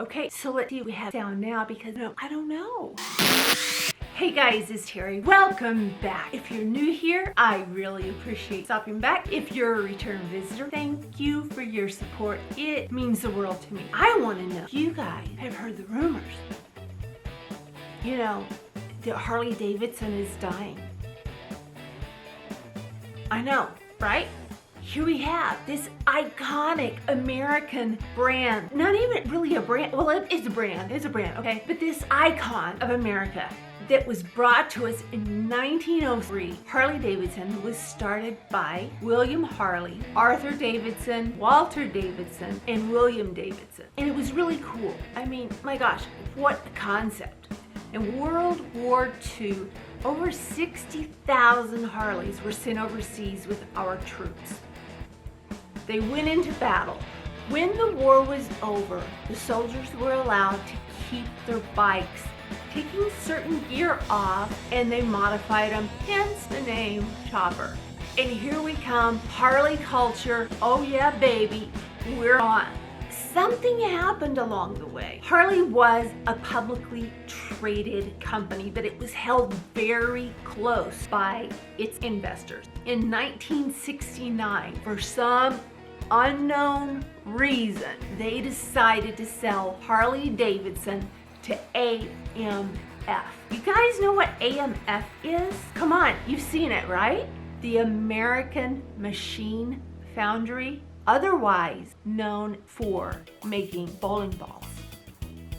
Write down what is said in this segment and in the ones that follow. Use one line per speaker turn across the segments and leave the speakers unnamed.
Okay, so let's see what we have down now because I don't know. Hey guys, it's Teri. Welcome back. If you're new here, I really appreciate stopping back. If you're a return visitor, thank you for your support. It means the world to me. I want to know if you guys have heard the rumors. You know, that Harley Davidson is dying. I know, right? Here we have this iconic American brand. Not even really a brand. Well, it's a brand. It's a brand, okay? But this icon of America that was brought to us in 1903. Harley Davidson was started by William Harley, Arthur Davidson, Walter Davidson, and William Davidson. And it was really cool. I mean, my gosh, what a concept. In World War II, over 60,000 Harleys were sent overseas with our troops. They went into battle. When the war was over, the soldiers were allowed to keep their bikes, taking certain gear off, and they modified them, hence the name Chopper. And here we come, Harley culture. Oh yeah, baby, we're on. Something happened along the way. Harley was a publicly traded company, but it was held very close by its investors. In 1969, for some unknown reason, they decided to sell Harley Davidson to AMF. You guys know what AMF is? Come on, you've seen it, right? The American Machine Foundry, otherwise known for making bowling balls.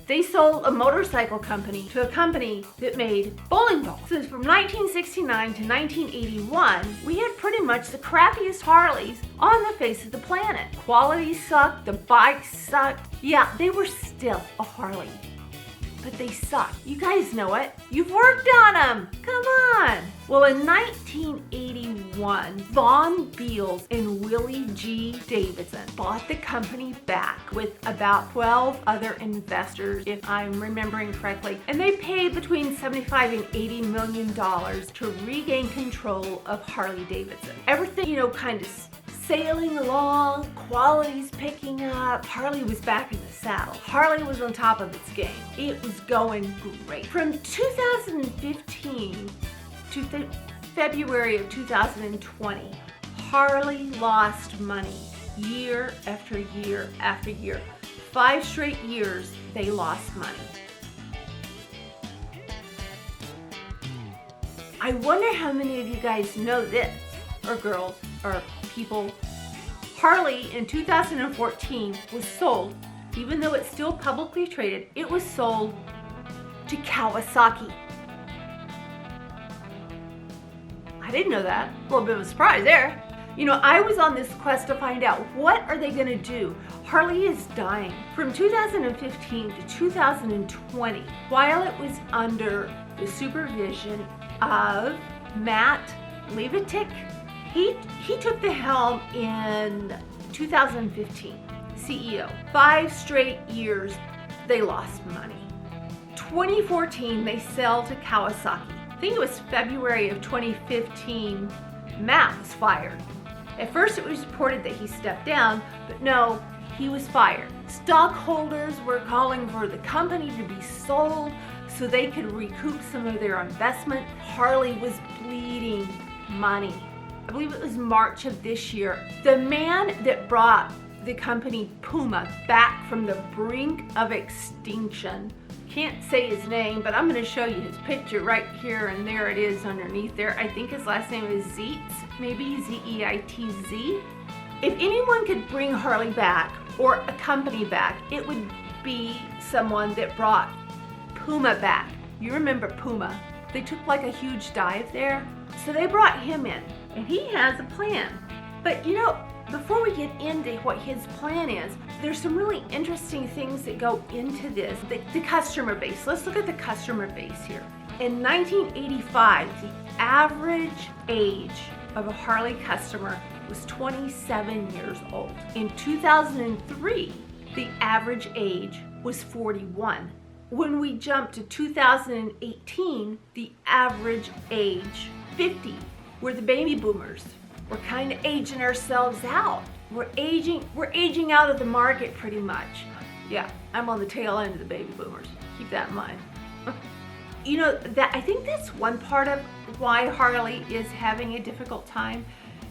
They sold a motorcycle company to a company that made bowling balls. So from 1969 to 1981, we had pretty much the crappiest Harleys on the face of the planet. Quality sucked, the bikes sucked. Yeah, they were still a Harley, but they suck. You guys know it. You've worked on them. Come on. Well, in 1981, Von Beals and Willie G. Davidson bought the company back with about 12 other investors, if I'm remembering correctly. And they paid between $75 and $80 million to regain control of Harley Davidson. Everything, kind of sailing along, quality's picking up. Harley was back in the saddle. Harley was on top of its game. It was going great. From 2015 to February of 2020, Harley lost money year after year after year. 5 straight years they lost money. I wonder how many of you guys know this, or girls, or people. Harley in 2014 was sold, even though it's still publicly traded, it was sold to Kawasaki. I didn't know that. A little bit of a surprise there. I was on this quest to find out what are they going to do. Harley is dying. From 2015 to 2020, while it was under the supervision of Matt Levitic, he took the helm in 2015, CEO. 5 straight years, they lost money. 2014, they sell to Kawasaki. I think it was February of 2015, Matt was fired. At first it was reported that he stepped down, but no, he was fired. Stockholders were calling for the company to be sold so they could recoup some of their investment. Harley was bleeding money. I believe it was March of this year. The man that brought the company Puma back from the brink of extinction, can't say his name, but I'm going to show you his picture right here, and there it is underneath there. I think his last name is Zeitz, maybe Z-E-I-T-Z. If anyone could bring Harley back, or a company back, it would be someone that brought Puma back. You remember Puma. They took like a huge dive there. So they brought him in, and he has a plan. But before we get into what his plan is, there's some really interesting things that go into this. The customer base. Let's look at the customer base here. In 1985, the average age of a Harley customer was 27 years old. In 2003, the average age was 41. When we jump to 2018, the average age 50. We're the baby boomers. We're kind of aging ourselves out. We're aging out of the market pretty much. Yeah, I'm on the tail end of the baby boomers. Keep that in mind. You know, that I think that's one part of why Harley is having a difficult time,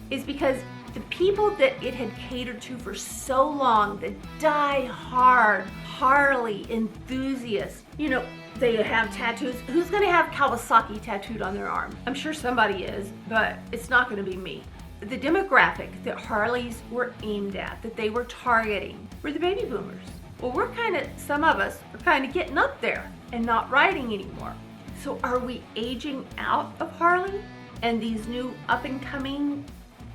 is because the people that it had catered to for so long, the die-hard Harley enthusiasts, you know, they have tattoos. Who's gonna have Kawasaki tattooed on their arm? I'm sure somebody is, but it's not gonna be me. The demographic that Harleys were aimed at, that they were targeting, were the baby boomers. Well, some of us are kind of getting up there and not riding anymore. So are we aging out of Harley? And these new up and coming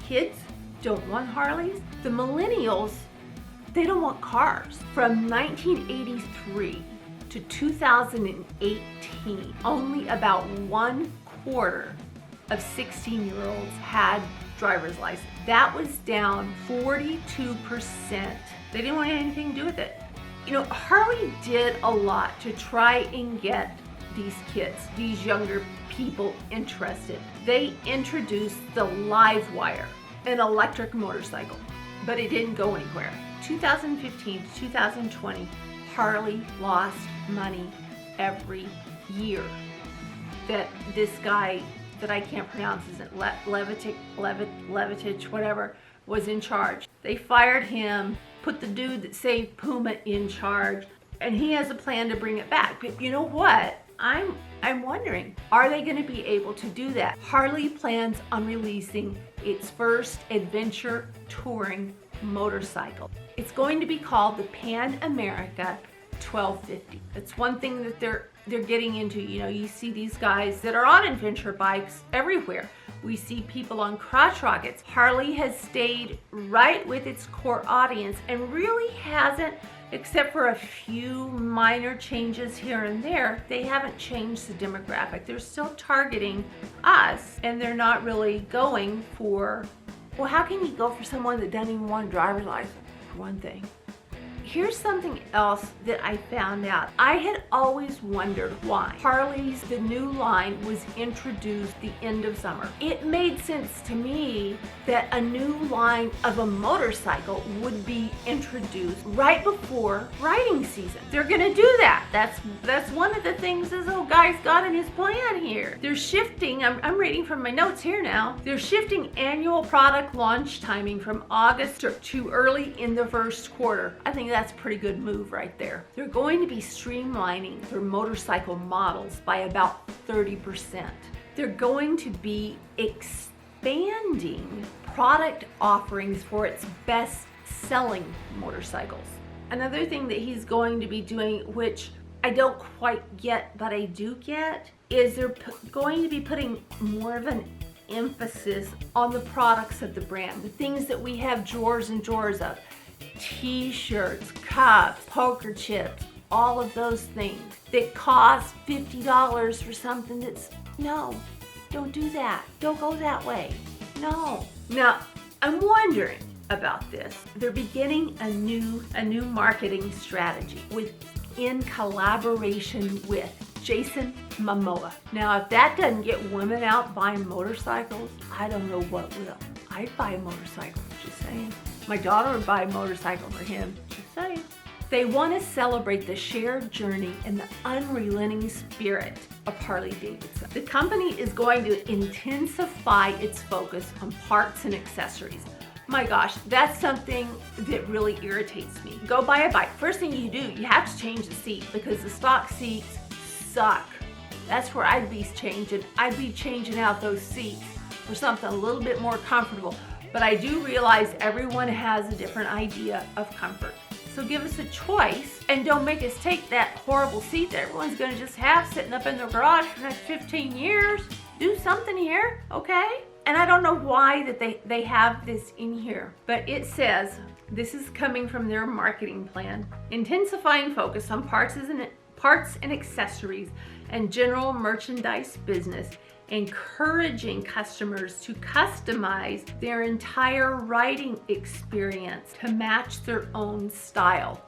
kids don't want Harleys? The millennials, they don't want cars. From 1983 to 2018, only about 1/4 of 16-year-olds had driver's license. That was down 42%. They didn't want anything to do with it. You know, Harley did a lot to try and get these kids, these younger people interested. They introduced the Livewire, an electric motorcycle, but it didn't go anywhere. 2015 to 2020, Harley lost money every year. That this guy that I can't pronounce, isn't Levitich, whatever, was in charge. They fired him, put the dude that saved Puma in charge, and he has a plan to bring it back. But you know what? I'm wondering, are they going to be able to do that? Harley plans on releasing its first adventure touring motorcycle. It's going to be called the Pan America 1250. It's one thing that they're getting into. You know, you see these guys that are on adventure bikes everywhere. We see people on crotch rockets. Harley has stayed right with its core audience and really hasn't, except for a few minor changes here and there, they haven't changed the demographic. They're still targeting us, and they're not really going for, well, how can you go for someone that doesn't even want a driver's license, for one thing? Here's something else that I found out. I had always wondered why Harley's, the new line, was introduced the end of summer. It made sense to me that a new line of a motorcycle would be introduced right before riding season. They're gonna do that. That's one of the things this old guy's got in his plan here. They're shifting, I'm reading from my notes here now, they're shifting annual product launch timing from August to early in the first quarter. I think that's a pretty good move right there. They're going to be streamlining their motorcycle models by about 30%. They're going to be expanding product offerings for its best-selling motorcycles. Another thing that he's going to be doing, which I don't quite get, but I do get, is they're going to be putting more of an emphasis on the products of the brand, the things that we have drawers and drawers of. T-shirts, cups, poker chips, all of those things that cost $50 for something that's, no, don't do that. Don't go that way. No. Now, I'm wondering about this. They're beginning a new marketing strategy in collaboration with Jason Momoa. Now, if that doesn't get women out buying motorcycles, I don't know what will. I'd buy a motorcycle, just saying. My daughter would buy a motorcycle for him, just saying. They want to celebrate the shared journey and the unrelenting spirit of Harley Davidson. The company is going to intensify its focus on parts and accessories. My gosh, that's something that really irritates me. Go buy a bike. First thing you do, you have to change the seat because the stock seats suck. That's where I'd be changing. I'd be changing out those seats for something a little bit more comfortable. But I do realize everyone has a different idea of comfort. So give us a choice and don't make us take that horrible seat that everyone's gonna just have sitting up in their garage for the next 15 years. Do something here, okay? And I don't know why that they have this in here, but it says, this is coming from their marketing plan, intensifying focus on parts and accessories and general merchandise business, encouraging customers to customize their entire riding experience to match their own style.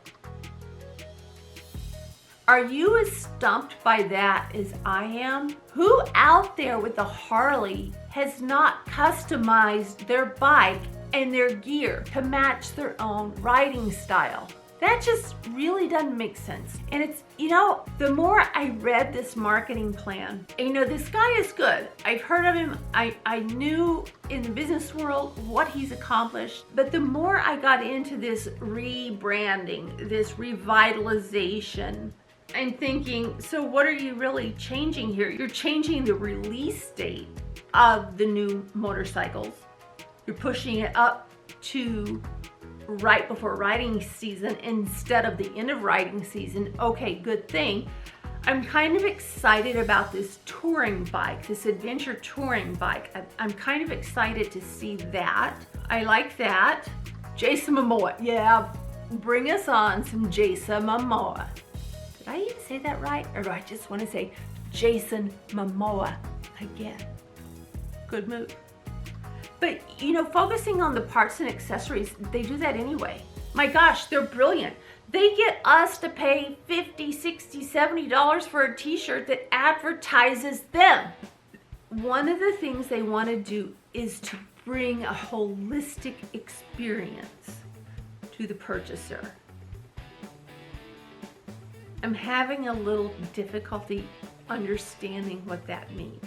Are you as stumped by that as I am? Who out there with a Harley has not customized their bike and their gear to match their own riding style? That just really doesn't make sense. And it's, you know, the more I read this marketing plan, and you know, this guy is good. I've heard of him. I knew in the business world what he's accomplished. But the more I got into this rebranding, this revitalization, I'm thinking, so what are you really changing here? You're changing the release date of the new motorcycles. You're pushing it up to right before riding season instead of the end of riding season. Okay, good thing. I'm kind of excited about this touring bike, this adventure touring bike. I'm kind of excited to see that. I like that. Jason Momoa, yeah, bring us on some Jason Momoa. Did I even say that right? Or do I just want to say Jason Momoa again? Good move. But, you know, focusing on the parts and accessories, they do that anyway. My gosh, they're brilliant. They get us to pay $50, $60, $70 for a t-shirt that advertises them. One of the things they want to do is to bring a holistic experience to the purchaser. I'm having a little difficulty understanding what that means.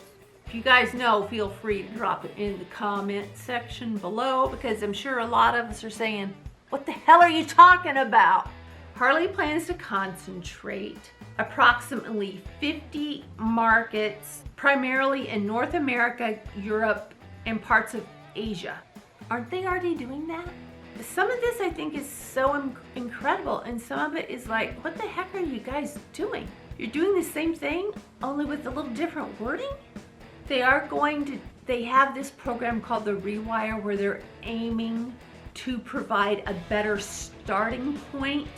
If you guys know, feel free to drop it in the comment section below, because I'm sure a lot of us are saying, what the hell are you talking about? Harley plans to concentrate approximately 50 markets, primarily in North America, Europe, and parts of Asia. Aren't they already doing that? Some of this I think is so incredible, and some of it is like, what the heck are you guys doing? You're doing the same thing, only with a little different wording? They have this program called the Rewire, where they're aiming to provide a better starting point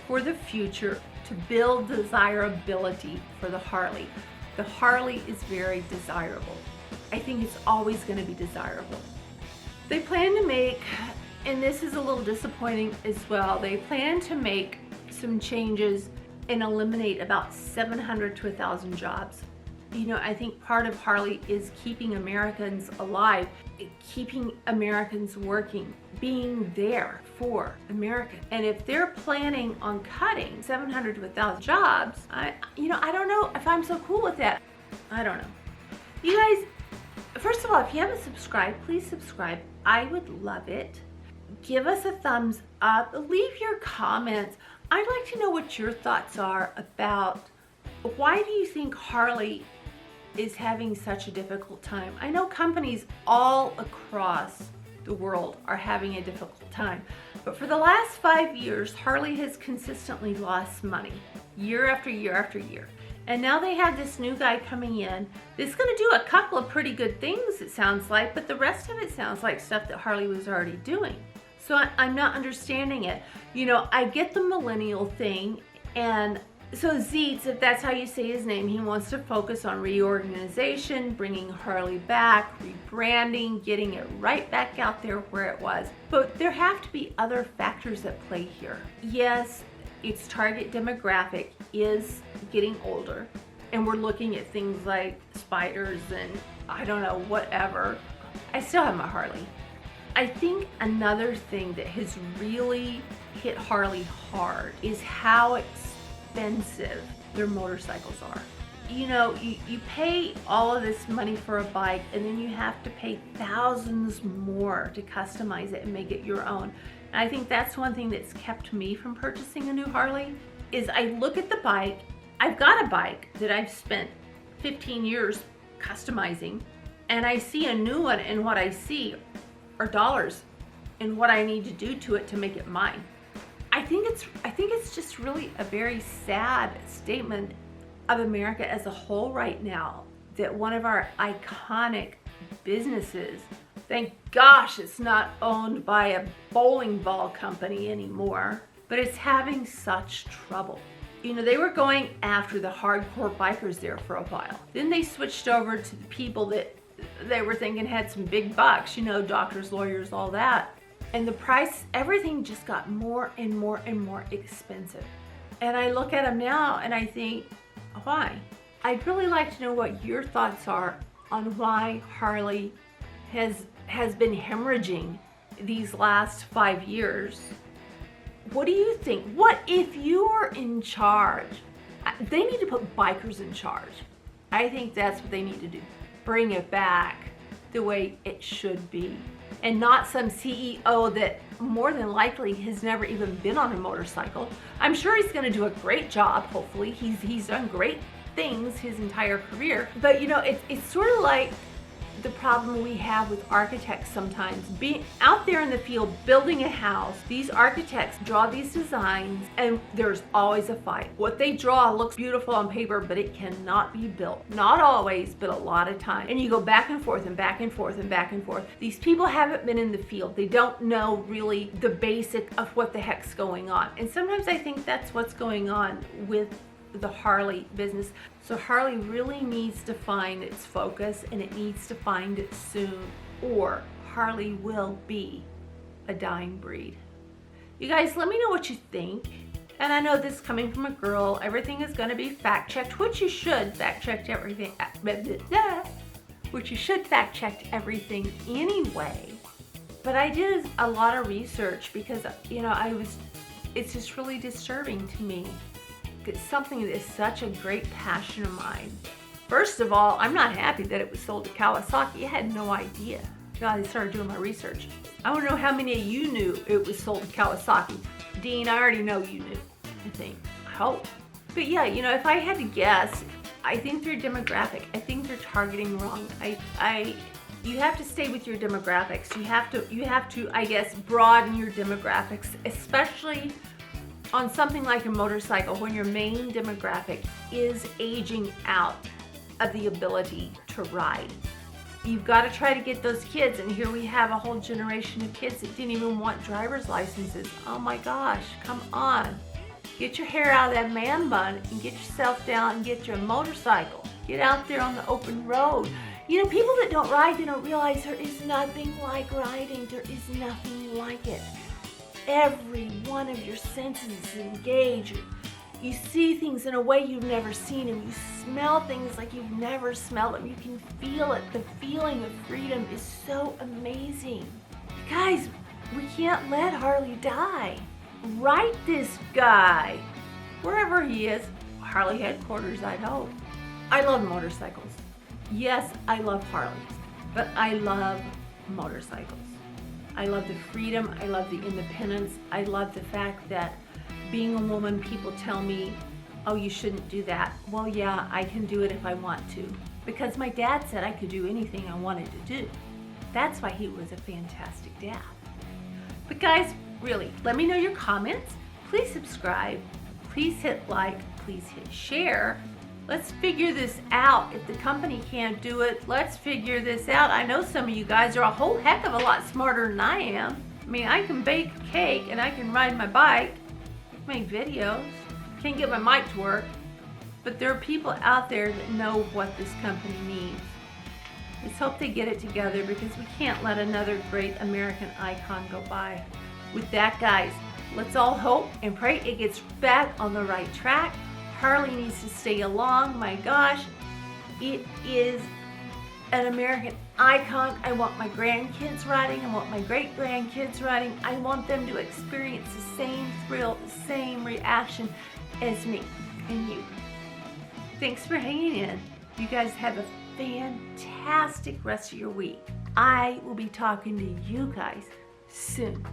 for the future to build desirability for the Harley. The Harley is very desirable. I think it's always going to be desirable. They plan to make, and this is a little disappointing as well, they plan to make some changes and eliminate about 700 to 1,000 jobs. You know, I think part of Harley is keeping Americans alive, keeping Americans working, being there for America. And if they're planning on cutting 700 to 1,000 jobs, I don't know if I'm so cool with that. I don't know. You guys, first of all, if you haven't subscribed, please subscribe. I would love it. Give us a thumbs up. Leave your comments. I'd like to know what your thoughts are about why do you think Harley is having such a difficult time. I know companies all across the world are having a difficult time, but for the last 5 years, Harley has consistently lost money year after year after year. And now they have this new guy coming in that's going to do a couple of pretty good things, it sounds like, but the rest of it sounds like stuff that Harley was already doing. So I'm not understanding it. You know, I get the millennial thing, and so Zeitz, if that's how you say his name, he wants to focus on reorganization, bringing Harley back, rebranding, getting it right back out there where it was. But there have to be other factors at play here. Yes, its target demographic is getting older, and we're looking at things like spiders and I don't know, whatever. I still have my Harley. I think another thing that has really hit Harley hard is how expensive their motorcycles are. You know, you pay all of this money for a bike, and then you have to pay thousands more to customize it and make it your own. And I think that's one thing that's kept me from purchasing a new Harley, is I look at the bike. I've got a bike that I've spent 15 years customizing, and I see a new one, and what I see are dollars and what I need to do to it to make it mine. I think it's just really a very sad statement of America as a whole right now, that one of our iconic businesses, thank gosh it's not owned by a bowling ball company anymore, but it's having such trouble. You know, they were going after the hardcore bikers there for a while. Then they switched over to the people that they were thinking had some big bucks, you know, doctors, lawyers, all that. And the price, everything just got more and more and more expensive. And I look at them now and I think, why? I'd really like to know what your thoughts are on why Harley has been hemorrhaging these last 5 years. What do you think? What if you're in charge? They need to put bikers in charge. I think that's what they need to do. Bring it back the way it should be. And not some CEO that more than likely has never even been on a motorcycle. I'm sure he's gonna do a great job, hopefully. He's done great things his entire career. But you know, it's sort of like the problem we have with architects sometimes. Being out there in the field building a house, these architects draw these designs and there's always a fight. What they draw looks beautiful on paper, but it cannot be built. Not always, but a lot of times. And you go back and forth and back and forth and back and forth. These people haven't been in the field. They don't know really the basic of what the heck's going on. And sometimes I think that's what's going on with the Harley business. So Harley really needs to find its focus, and it needs to find it soon, or Harley will be a dying breed. You guys, let me know what you think. And I know this is coming from a girl. Everything is going to be fact checked, which you should fact check everything. Which you should fact check everything anyway. But I did a lot of research because, you know, it's just really disturbing to me. It's something that is such a great passion of mine. First of all, I'm not happy that it was sold to Kawasaki. I had no idea. God, I started doing my research. I don't know how many of you knew it was sold to Kawasaki. Dean, I already know you knew, I think. I hope. But yeah, you know, if I had to guess, I think their demographic, I think they're targeting wrong. You have to stay with your demographics. You have to, I guess, broaden your demographics, especially on something like a motorcycle when your main demographic is aging out of the ability to ride. You've got to try to get those kids, and here we have a whole generation of kids that didn't even want driver's licenses. Oh my gosh, come on. Get your hair out of that man bun and get yourself down and get your motorcycle. Get out there on the open road. You know, people that don't ride, they don't realize there is nothing like riding. There is nothing like it. Every one of your senses is engaged. You see things in a way you've never seen them. You smell things like you've never smelled them. You can feel it. The feeling of freedom is so amazing. Guys, we can't let Harley die. Right this guy, wherever he is, Harley headquarters, I'd hope. I love motorcycles. Yes, I love Harleys, but I love motorcycles. I love the freedom, I love the independence, I love the fact that being a woman, people tell me, oh, you shouldn't do that. Well, yeah, I can do it if I want to, because my dad said I could do anything I wanted to do. That's why he was a fantastic dad. But guys, really, let me know your comments. Please subscribe, please hit like, please hit share. Let's figure this out. If the company can't do it, let's figure this out. I know some of you guys are a whole heck of a lot smarter than I am. I mean, I can bake a cake and I can ride my bike, make videos. Can't get my mic to work. But there are people out there that know what this company needs. Let's hope they get it together, because we can't let another great American icon go by. With that, guys, let's all hope and pray it gets back on the right track. Harley needs to stay along. My gosh, it is an American icon. I want my grandkids riding. I want my great-grandkids riding. I want them to experience the same thrill, the same reaction as me and you. Thanks for hanging in. You guys have a fantastic rest of your week. I will be talking to you guys soon.